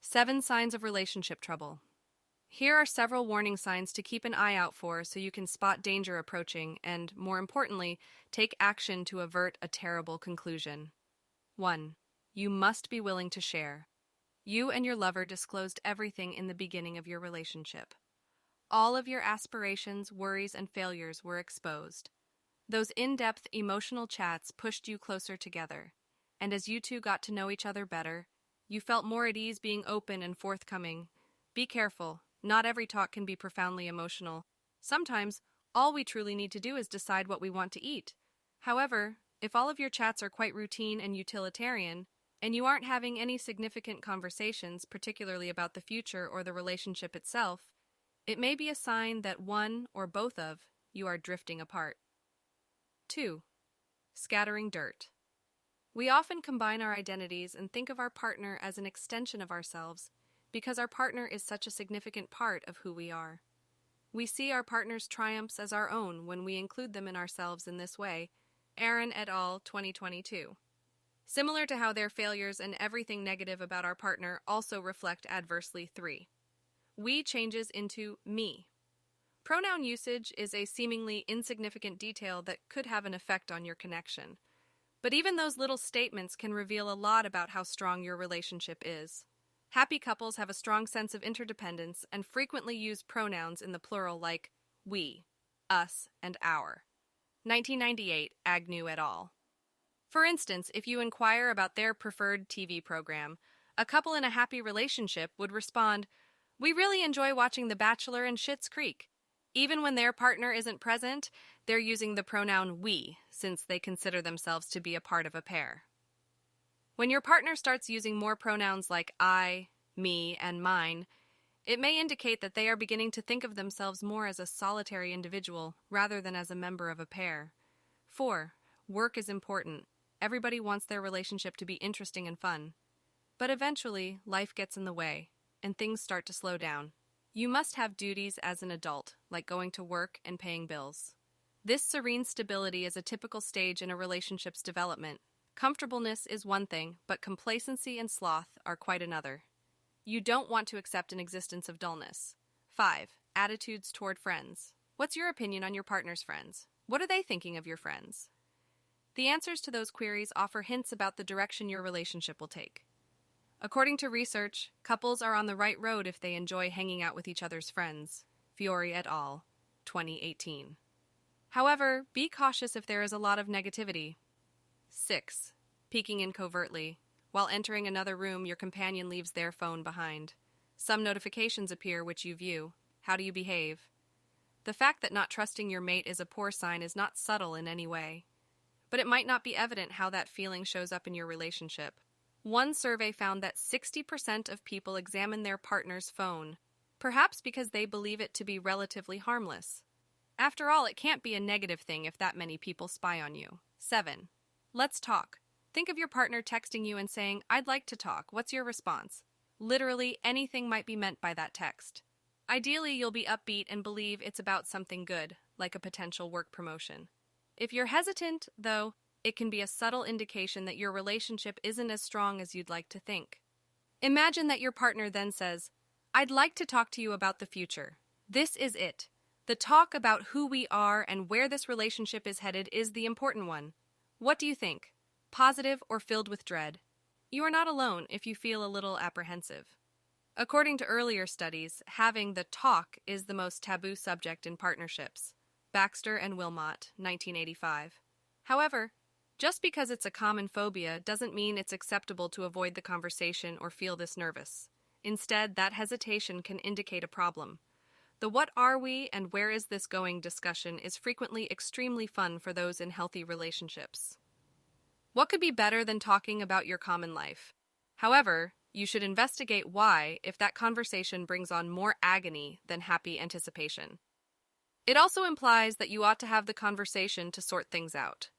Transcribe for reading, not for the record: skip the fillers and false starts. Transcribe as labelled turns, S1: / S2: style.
S1: 7 signs of relationship trouble. Here are several warning signs to keep an eye out for so you can spot danger approaching and, more importantly, take action to avert a terrible conclusion. 1. You must be willing to share. You and your lover disclosed everything in the beginning of your relationship. All of your aspirations, worries, and failures were exposed. Those in-depth emotional chats pushed you closer together, and as you two got to know each other better, you felt more at ease being open and forthcoming. Be careful. Not every talk can be profoundly emotional. Sometimes, all we truly need to do is decide what we want to eat. However, if all of your chats are quite routine and utilitarian, and you aren't having any significant conversations, particularly about the future or the relationship itself, it may be a sign that one or both of you are drifting apart. 2. Scattering dirt. We often combine our identities and think of our partner as an extension of ourselves because our partner is such a significant part of who we are. We see our partner's triumphs as our own when we include them in ourselves in this way. Aaron et al., 2022. Similar to how their failures and everything negative about our partner also reflect adversely. 3. We changes into me. Pronoun usage is a seemingly insignificant detail that could have an effect on your connection. But even those little statements can reveal a lot about how strong your relationship is. Happy couples have a strong sense of interdependence and frequently use pronouns in the plural like we, us, and our. 1998, Agnew et al. For instance, if you inquire about their preferred TV program, a couple in a happy relationship would respond, "We really enjoy watching The Bachelor and Schitt's Creek." Even when their partner isn't present, they're using the pronoun we, since they consider themselves to be a part of a pair. When your partner starts using more pronouns like I, me, and mine, it may indicate that they are beginning to think of themselves more as a solitary individual rather than as a member of a pair. 4. Work is important. Everybody wants their relationship to be interesting and fun. But eventually, life gets in the way, and things start to slow down. You must have duties as an adult, like going to work and paying bills. This serene stability is a typical stage in a relationship's development. Comfortableness is one thing, but complacency and sloth are quite another. You don't want to accept an existence of dullness. 5. Attitudes toward friends. What's your opinion on your partner's friends? What are they thinking of your friends? The answers to those queries offer hints about the direction your relationship will take. According to research, couples are on the right road if they enjoy hanging out with each other's friends. Fiore et al., 2018. However, be cautious if there is a lot of negativity. 6. Peeking in covertly. While entering another room, your companion leaves their phone behind. Some notifications appear which you view. How do you behave? The fact that not trusting your mate is a poor sign is not subtle in any way. But it might not be evident how that feeling shows up in your relationship. One survey found that 60% of people examine their partner's phone, perhaps because they believe it to be relatively harmless. After all, it can't be a negative thing if that many people spy on you. 7. Let's talk. Think of your partner texting you and saying, "I'd like to talk. What's your response?" Literally, anything might be meant by that text. Ideally, you'll be upbeat and believe it's about something good, like a potential work promotion. If you're hesitant, though, it can be a subtle indication that your relationship isn't as strong as you'd like to think. Imagine that your partner then says, "I'd like to talk to you about the future. This is it. The talk about who we are and where this relationship is headed is the important one." What do you think? Positive or filled with dread? You are not alone if you feel a little apprehensive. According to earlier studies, having the talk is the most taboo subject in partnerships. Baxter and Wilmot, 1985. However, just because it's a common phobia doesn't mean it's acceptable to avoid the conversation or feel this nervous. Instead, that hesitation can indicate a problem. The "what are we and where is this going" discussion is frequently extremely fun for those in healthy relationships. What could be better than talking about your common life? However, you should investigate why if that conversation brings on more agony than happy anticipation. It also implies that you ought to have the conversation to sort things out.